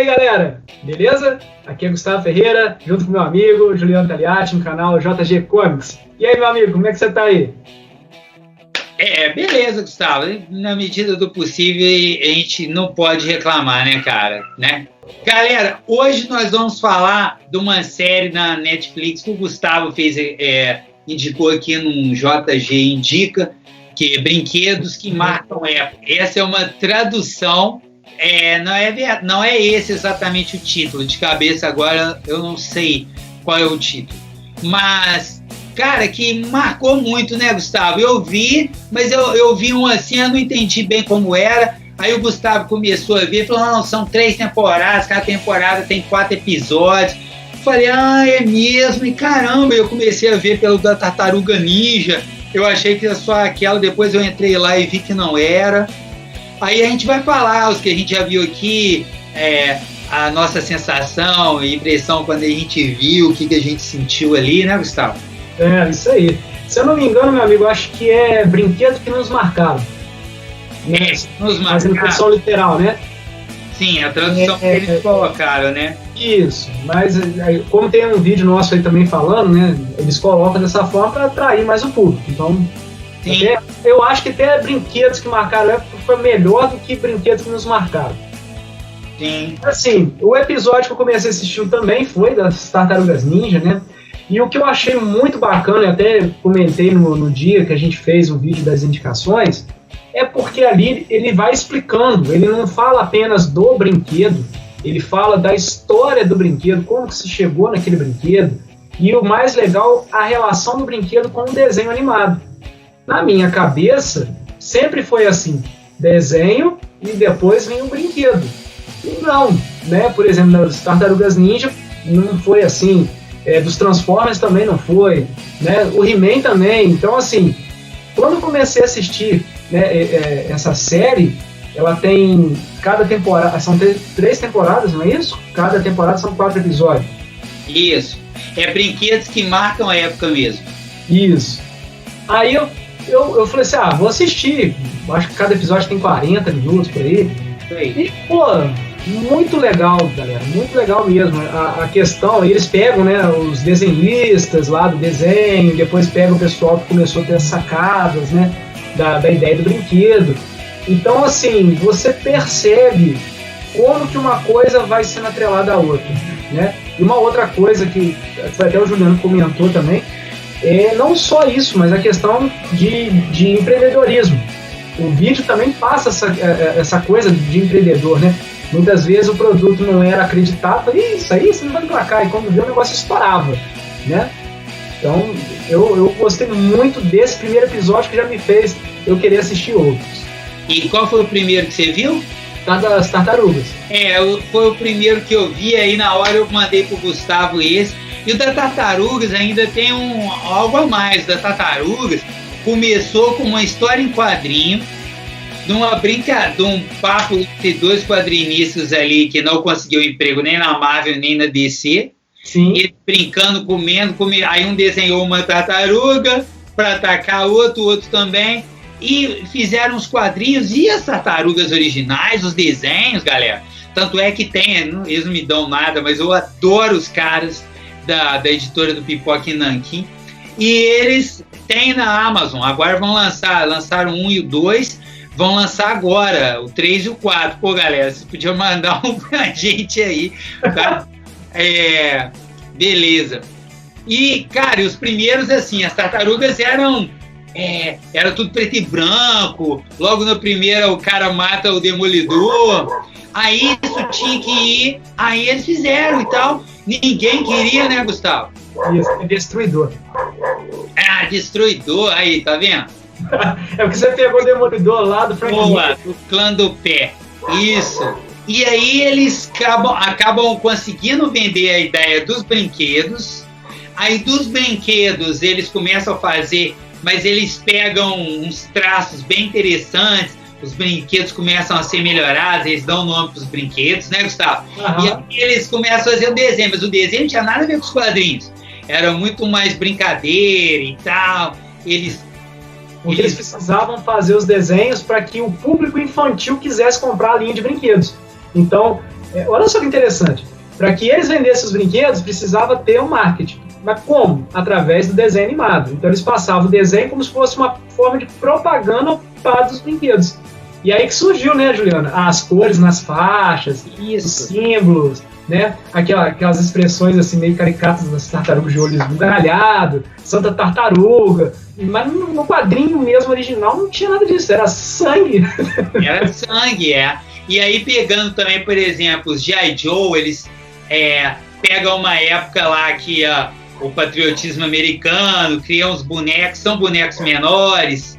aí, galera? Beleza? Aqui é Gustavo Ferreira, junto com meu amigo Juliano Tagliati, no canal JG Comics. E aí, meu amigo, como é que você tá aí? Beleza, Gustavo. Na medida do possível, a gente não pode reclamar, né, cara? Né? Galera, hoje nós vamos falar de uma série na Netflix que o Gustavo indicou aqui num JG Indica, que é Brinquedos que Marcam Época. Essa é uma tradução, não é esse exatamente o título. De cabeça agora eu não sei qual é o título. Mas, cara, que marcou muito, né, Gustavo? Eu vi, mas eu vi um assim, eu não entendi bem como era. Aí o Gustavo começou a ver e falou, não, são 3 temporadas, cada temporada tem 4 episódios. Falei, é mesmo, e caramba, eu comecei a ver pelo da Tartaruga Ninja. Eu achei que era só aquela, depois eu entrei lá e vi que não era. Aí a gente vai falar os que a gente já viu aqui, a nossa sensação e impressão quando a gente viu, o que a gente sentiu ali, né, Gustavo? Isso aí. Se eu não me engano, meu amigo, eu acho que é Brinquedos que nos marcaram. Mas em tradução literal, né? Sim, a tradução que eles colocaram, né? Isso, mas como tem um vídeo nosso aí também falando, né? Eles colocam dessa forma para atrair mais o público. Então, eu acho que até Brinquedos que marcaram época foi melhor do que Brinquedos que nos marcaram. Sim. Assim, o episódio que eu comecei a assistir também foi das Tartarugas Ninja, né? E o que eu achei muito bacana, eu até comentei no dia que a gente fez o vídeo das indicações, é porque ali ele vai explicando, ele não fala apenas do brinquedo, ele fala da história do brinquedo, como que se chegou naquele brinquedo, e o mais legal, a relação do brinquedo com o desenho animado. Na minha cabeça, sempre foi assim, desenho e depois vem o brinquedo. E não, né? Por exemplo, nas Tartarugas Ninja não foi assim, dos Transformers também não foi, né? O He-Man também. Então, assim, quando eu comecei a assistir, né, essa série, ela tem cada temporada, são 3 temporadas, não é isso? Cada temporada são 4 episódios. Isso. Brinquedos que marcam a época mesmo. Isso. Aí eu falei assim, vou assistir. Acho que cada episódio tem 40 minutos por aí. E, pô, muito legal, galera. Muito legal mesmo. A questão, eles pegam, né, os desenhistas lá do desenho, depois pegam o pessoal que começou a ter as sacadas, né, da ideia do brinquedo. Então, assim, você percebe como que uma coisa vai sendo atrelada à outra, né? E uma outra coisa que até o Juliano comentou também, não só isso, mas a questão de empreendedorismo. O vídeo também passa essa coisa de empreendedor, né? Muitas vezes o produto não era acreditado, isso aí você não vai pra cá, e quando viu o negócio estourava, né? Então, eu gostei muito desse primeiro episódio que já me fez eu querer assistir outros. E qual foi o primeiro que você viu? Das Tartarugas. Foi o primeiro que eu vi, aí na hora eu mandei pro Gustavo esse. E o da Tartarugas ainda tem algo a mais. Da Tartarugas começou com uma história em quadrinho, de um papo entre 2 quadrinistas ali que não conseguiu emprego nem na Marvel nem na DC. Sim. Ele brincando, comendo. Aí um desenhou uma tartaruga para atacar o outro também. E fizeram os quadrinhos e as tartarugas originais, os desenhos, galera. Tanto é que eles não me dão nada, mas eu adoro os caras da editora do Pipoca e Nanquim. E eles têm na Amazon. Agora lançaram 1 e o 2. Vão lançar agora, o 3 e o 4. Pô, galera, vocês podiam mandar um pra gente aí, tá? Beleza. E, cara, os primeiros, assim, as tartarugas era tudo preto e branco. Logo na primeira o cara mata o Demolidor. Aí isso tinha que ir. Aí eles fizeram e tal. Ninguém queria, né, Gustavo? Isso, é Destruidor. Destruidor. Aí, tá vendo? É porque você pegou o Demolidor lá do Frank Miller. Do clã do pé. Isso. E aí eles acabam conseguindo vender a ideia dos brinquedos. Aí dos brinquedos eles começam a fazer, mas eles pegam uns traços bem interessantes. Os brinquedos começam a ser melhorados, eles dão nome para os brinquedos, né, Gustavo? Uhum. E aí eles começam a fazer o desenho, mas o desenho não tinha nada a ver com os quadrinhos. Era muito mais brincadeira e tal. Eles precisavam fazer os desenhos para que o público infantil quisesse comprar a linha de brinquedos. Então, olha só que interessante. Para que eles vendessem os brinquedos, precisava ter um marketing. Mas como? Através do desenho animado. Então eles passavam o desenho como se fosse uma forma de propaganda para os brinquedos. E aí que surgiu, né, Juliana? As cores nas faixas, os símbolos, né? Aquelas expressões assim meio caricatas das tartarugas de olho esbugalhado, Santa Tartaruga. Mas no quadrinho mesmo original não tinha nada disso, era sangue. Era sangue, E aí pegando também, por exemplo, os G.I. Joe, eles pegam uma época lá que o patriotismo americano, criam os bonecos, são bonecos menores,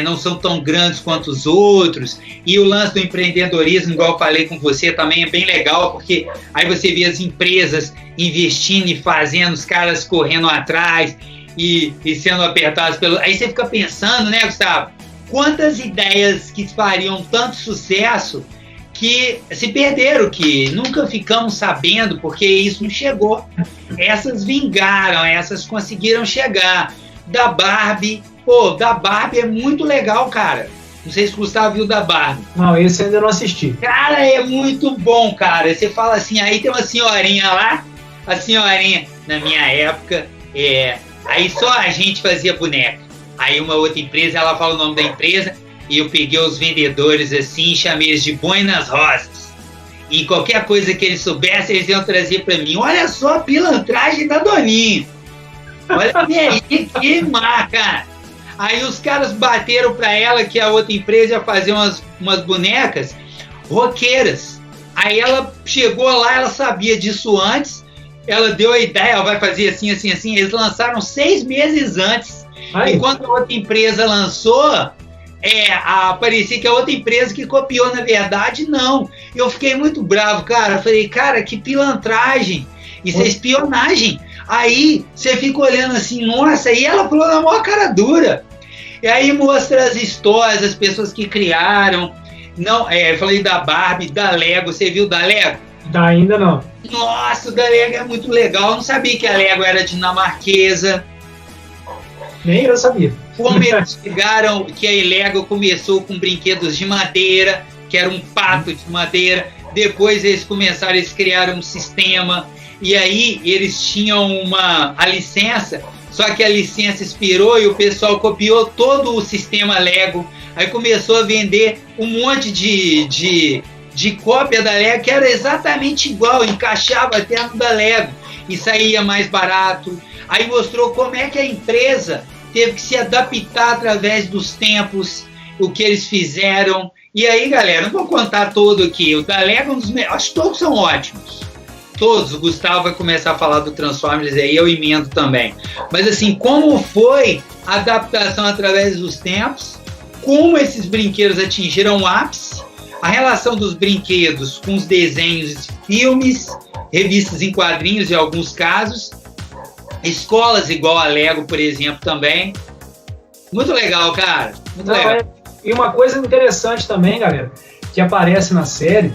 não são tão grandes quanto os outros, e o lance do empreendedorismo, igual eu falei com você, também é bem legal, porque aí você vê as empresas investindo e fazendo, os caras correndo atrás e sendo apertados pelo... Aí você fica pensando, né, Gustavo, quantas ideias que fariam tanto sucesso que se perderam, que nunca ficamos sabendo, porque isso não chegou. Essas vingaram, essas conseguiram chegar. Da Barbie é muito legal, cara. Não sei se o Gustavo viu da Barbie. Não, esse ainda não assisti. Cara, é muito bom, cara. Você fala assim, aí tem uma senhorinha lá, a senhorinha, na minha época, aí só a gente fazia boneca. Aí uma outra empresa, ela fala o nome da empresa, e eu peguei os vendedores assim, chamei eles de Buenas Rosas. E qualquer coisa que eles soubessem, eles iam trazer para mim. Olha só a pilantragem da Doninha. Olha aí, que marca. Aí os caras bateram para ela que a outra empresa ia fazer umas bonecas roqueiras. Aí ela chegou lá, ela sabia disso antes, ela deu a ideia, ela vai fazer assim, assim, assim. Eles lançaram 6 meses antes. Ai. E quando a outra empresa lançou... parecia que a outra empresa que copiou, na verdade, não. Eu fiquei muito bravo, cara. Falei, cara, que pilantragem. Isso é espionagem. Aí você fica olhando assim, nossa, e ela falou na maior cara dura. E aí mostra as histórias, as pessoas que criaram. Não, eu falei da Barbie, da Lego. Você viu da Lego? Ainda não. Nossa, o da Lego é muito legal. Eu não sabia que a Lego era dinamarquesa. Nem eu sabia. Como eles chegaram, que a Lego começou com brinquedos de madeira, que era um pato de madeira. Depois eles criaram um sistema. E aí eles tinham a licença, só que a licença expirou e o pessoal copiou todo o sistema Lego. Aí começou a vender um monte de cópia da Lego, que era exatamente igual, encaixava até no da Lego e saía mais barato. Aí mostrou como é que a empresa teve que se adaptar através dos tempos, o que eles fizeram. E aí, galera, não vou contar todo aqui. O da Lego, acho que todos são ótimos. Todos. O Gustavo vai começar a falar do Transformers aí, eu emendo também. Mas assim, como foi a adaptação através dos tempos, como esses brinquedos atingiram o ápice, a relação dos brinquedos com os desenhos, filmes, revistas em quadrinhos em alguns casos, escolas igual a Lego, por exemplo, também. Muito legal, cara. Muito legal. E uma coisa interessante também, galera, que aparece na série,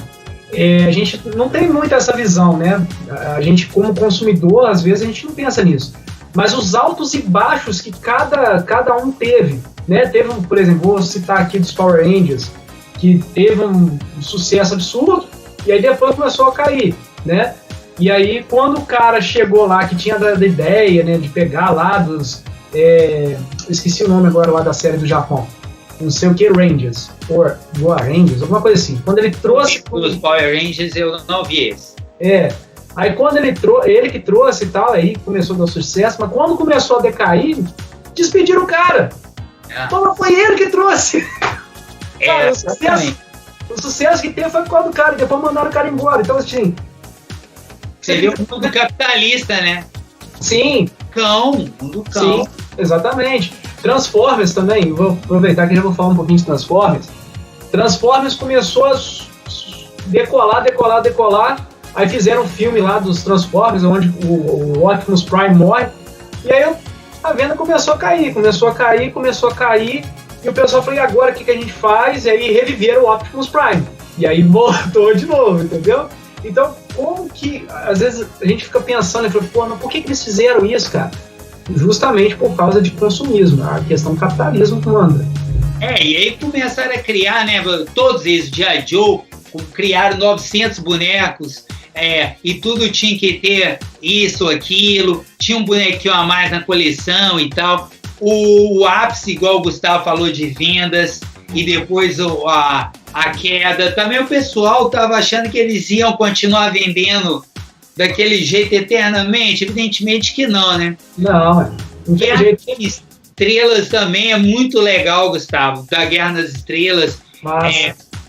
a gente não tem muito essa visão, né? A gente, como consumidor, às vezes a gente não pensa nisso. Mas os altos e baixos que cada um teve, né? Teve, por exemplo, vou citar aqui dos Power Rangers, que teve um sucesso absurdo, e aí depois começou a cair, né? E aí, quando o cara chegou lá, que tinha dado a ideia, né, de pegar lá dos... esqueci o nome agora lá da série do Japão. Não sei o que, Rangers. Power Rangers, alguma coisa assim. Quando ele trouxe... Os Power Rangers eu não vi esse. Aí quando ele que trouxe e tal, aí começou a dar sucesso, mas quando começou a decair, despediram o cara. Então foi ele que trouxe. Cara, o sucesso que teve foi por causa do cara, e depois mandaram o cara embora. Então, assim... Você viu o mundo capitalista, né? Sim. Mundo cão. Sim, exatamente. Transformers também, vou aproveitar que já vou falar um pouquinho de Transformers. Transformers começou a decolar. Aí fizeram um filme lá dos Transformers, onde o Optimus Prime morre. E aí a venda começou a cair. E o pessoal falou, e agora o que a gente faz? E aí reviveram o Optimus Prime. E aí voltou de novo, entendeu? Então, como que, às vezes, a gente fica pensando, mas por que eles fizeram isso, cara? Justamente por causa de consumismo, a questão do capitalismo que manda. E aí começaram a criar, né, todos eles, G.I. Joe, criaram 900 bonecos, e tudo tinha que ter isso, aquilo, tinha um bonequinho a mais na coleção e tal. O ápice, igual o Gustavo falou, de vendas, e depois a queda. Também o pessoal estava achando que eles iam continuar vendendo daquele jeito eternamente. Evidentemente que não, né? Não, não tem jeito. Estrelas também é muito legal, Gustavo, da Guerra nas Estrelas.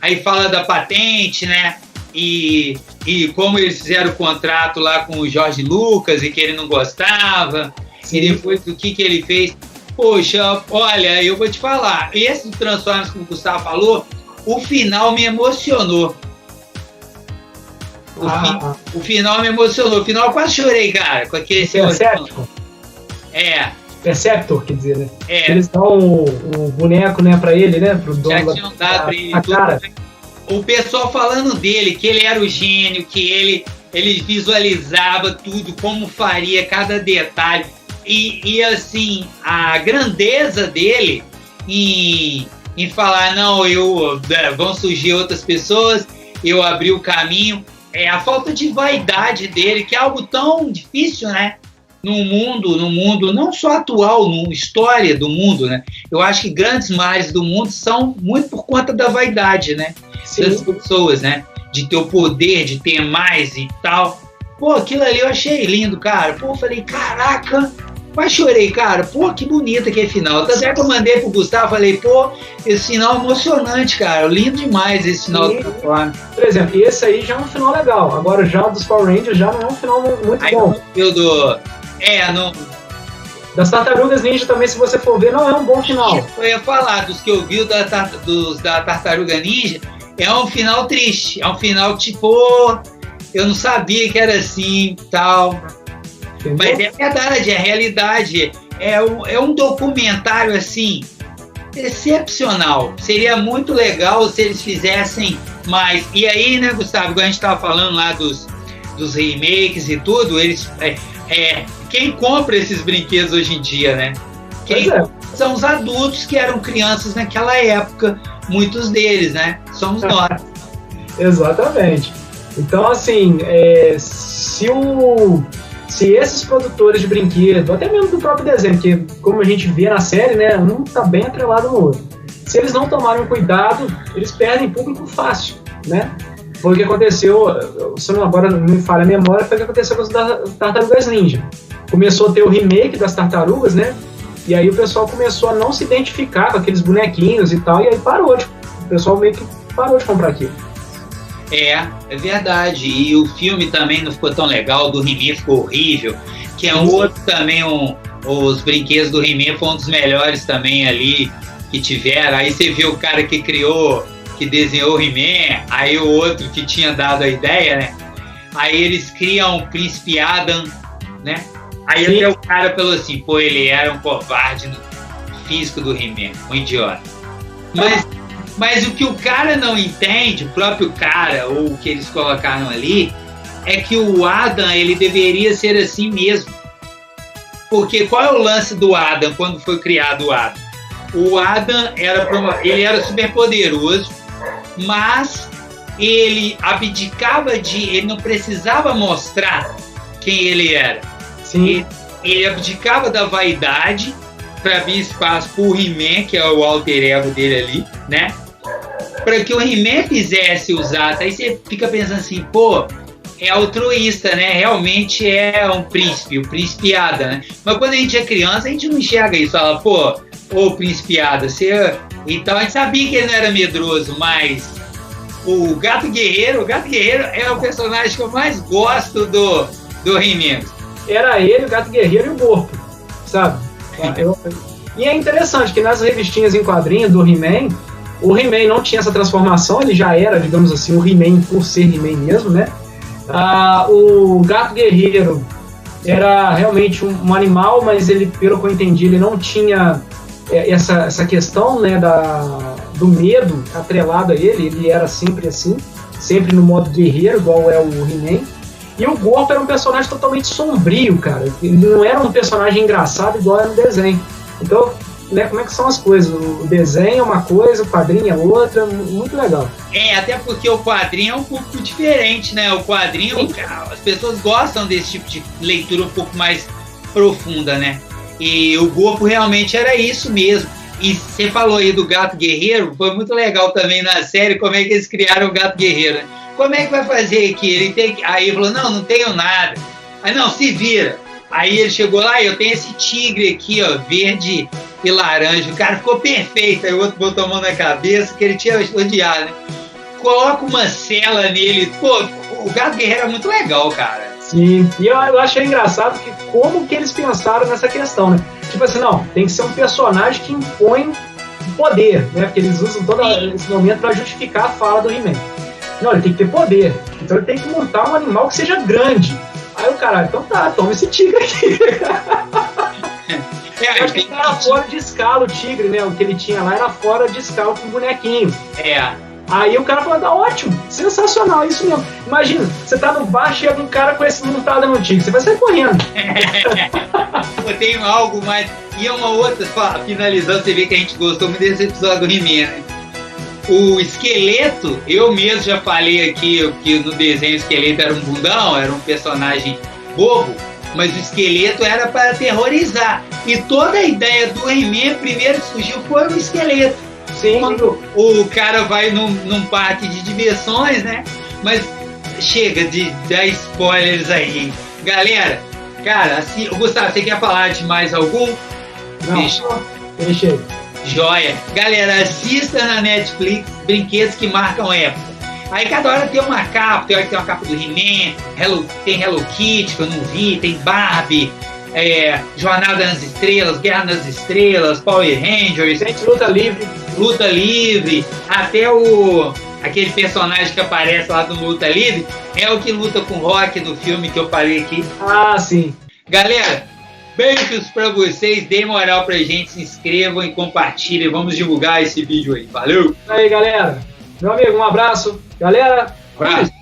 Aí fala da patente, né? E como eles fizeram o contrato lá com o Jorge Lucas e que ele não gostava. Sim. E depois do que ele fez. Poxa, olha, eu vou te falar, esse Transformers, como o Gustavo falou, o final me emocionou. O final me emocionou. O final eu quase chorei, cara, com aquele... Perceptor, quer dizer, né? Eles dão o boneco, né, pra ele, né? Pro dono. Já tinham dado pra ele cara. O pessoal falando dele, que ele era o gênio, que ele visualizava tudo, como faria cada detalhe. E assim, a grandeza dele em falar, não, vão surgir outras pessoas, eu abri o caminho. A falta de vaidade dele, que é algo tão difícil, né? No mundo não só atual, na história do mundo, né? Eu acho que grandes males do mundo são muito por conta da vaidade, né? Sim. Das pessoas, né? De ter o poder, de ter mais e tal. Pô, aquilo ali eu achei lindo, cara. Pô, eu falei, caraca, mas chorei, cara. Pô, que bonito aquele final. Até que eu mandei pro Gustavo, falei, pô, esse final é emocionante, cara. Lindo demais esse final. Por exemplo, esse aí já é um final legal. Agora já dos Power Rangers já não é um final muito bom. Das Tartarugas Ninja também, se você for ver, não é um bom final. Eu ia falar, dos que eu vi da Tartaruga Ninja, é um final triste. É um final tipo, eu não sabia que era assim, tal. Entendeu? Mas é verdade, é realidade. É um documentário, assim, excepcional. Seria muito legal se eles fizessem mais. E aí, né, Gustavo, igual a gente estava falando lá dos remakes e tudo, eles... quem compra esses brinquedos hoje em dia, né? São os adultos que eram crianças naquela época, muitos deles, né? Somos nós. Exatamente. Então, assim, se esses produtores de brinquedo, até mesmo do próprio desenho, que como a gente vê na série, né, um tá bem atrelado no outro. Se eles não tomarem cuidado, eles perdem público fácil, né? Foi o que aconteceu, se agora não me falha a memória, foi o que aconteceu com as Tartarugas Ninja. Começou a ter o remake das Tartarugas, né? E aí o pessoal começou a não se identificar com aqueles bonequinhos e tal, e aí o pessoal meio que parou de comprar aquilo. É verdade. E o filme também não ficou tão legal, do He-Man ficou horrível, que é outro também, os brinquedos do He-Man foi um dos melhores também ali que tiveram. Aí você vê o cara que desenhou o He-Man, aí o outro que tinha dado a ideia, né? Aí eles criam o Príncipe Adam, né? Aí até o cara falou assim, pô, ele era um covarde no físico do He-Man, um idiota. Mas o que o cara não entende, o próprio cara, ou o que eles colocaram ali, é que o Adam, ele deveria ser assim mesmo. Porque qual é o lance do Adam, quando foi criado o Adam? O Adam ele era super poderoso, mas ele abdicava ele não precisava mostrar quem ele era. Sim. Ele abdicava da vaidade para abrir espaço para o He-Man, que é o alter ego dele ali, né? Para que o He-Man fizesse usar. Aí você fica pensando assim, pô, é altruísta, né? Realmente é um príncipe, o príncipe Ada, né? Mas quando a gente é criança, a gente não enxerga isso. Fala, pô, ô príncipe Ada, você... Então a gente sabia que ele não era medroso, mas o Gato Guerreiro é o personagem que eu mais gosto do He-Man. Era ele, o Gato Guerreiro e o Gorpo, sabe? E é interessante que nas revistinhas em quadrinhos do He-Man, o He-Man não tinha essa transformação, ele já era, digamos assim, o He-Man por ser He-Man mesmo, né? O Gato Guerreiro era realmente um animal, mas ele, pelo que eu entendi, ele não tinha essa questão, né, do medo atrelado a ele era sempre assim, sempre no modo guerreiro, igual é o He-Man. E o Gorpo era um personagem totalmente sombrio, cara. Ele não era um personagem engraçado igual era no desenho. Então, né, como é que são as coisas. O desenho é uma coisa, o quadrinho é outra, muito legal. Até porque o quadrinho é um pouco diferente, né? O quadrinho, as pessoas gostam desse tipo de leitura um pouco mais profunda, né? E o Goku realmente era isso mesmo. E você falou aí do Gato Guerreiro, foi muito legal também na série como é que eles criaram o Gato Guerreiro, né? Como é que vai fazer aqui? Ele tem... Aí ele falou, não tenho nada. Aí não, se vira. Aí ele chegou lá, eu tenho esse tigre aqui, ó, verde e laranja. O cara ficou perfeito. Aí o outro botou a mão na cabeça, que ele tinha odiado, né? Coloca uma cela nele. Pô, o Gato Guerreiro é muito legal, cara. Sim, e eu achei engraçado que como que eles pensaram nessa questão, né? Tipo assim, não, tem que ser um personagem que impõe poder, né? Porque eles usam todo esse momento para justificar a fala do He-Man. Não, ele tem que ter poder. Então ele tem que montar um animal que seja grande. Aí o cara, então tá, toma esse tigre aqui. Eu acho que era fora de escala o tigre, né? O que ele tinha lá era fora de escala com o bonequinho. Aí o cara falou, tá ótimo, sensacional, isso mesmo. Imagina, você tá no bar, chega um cara com esse montado no tigre, você vai sair correndo. Eu tenho algo mais... E uma outra, finalizando, você vê que a gente gostou muito desse episódio do He-Man, né? O esqueleto, eu mesmo já falei aqui que no desenho o esqueleto era um bundão, era um personagem bobo, mas o esqueleto era para aterrorizar. E toda a ideia do He-Man, primeiro que surgiu, foi o esqueleto. Sim. Quando o cara vai num parque de diversões, né? Mas chega de dar spoilers aí. Galera, cara, assim, Gustavo, você quer falar de mais algum? Não, deixei. Joia. Galera, assista na Netflix Brinquedos que Marcam Época. Aí cada hora tem uma capa, tem hora que tem uma capa do He-Man, tem Hello Kitty, que eu não vi, tem Barbie, Jornada nas Estrelas, Guerra nas Estrelas, Power Rangers, Luta Livre, até aquele personagem que aparece lá do Luta Livre, é o que luta com o Rock no filme que eu falei aqui. Ah, sim. Galera, beijos pra vocês, deem moral pra gente, se inscrevam e compartilhem, vamos divulgar esse vídeo aí, valeu! Aí, galera, meu amigo, um abraço, galera, abraço.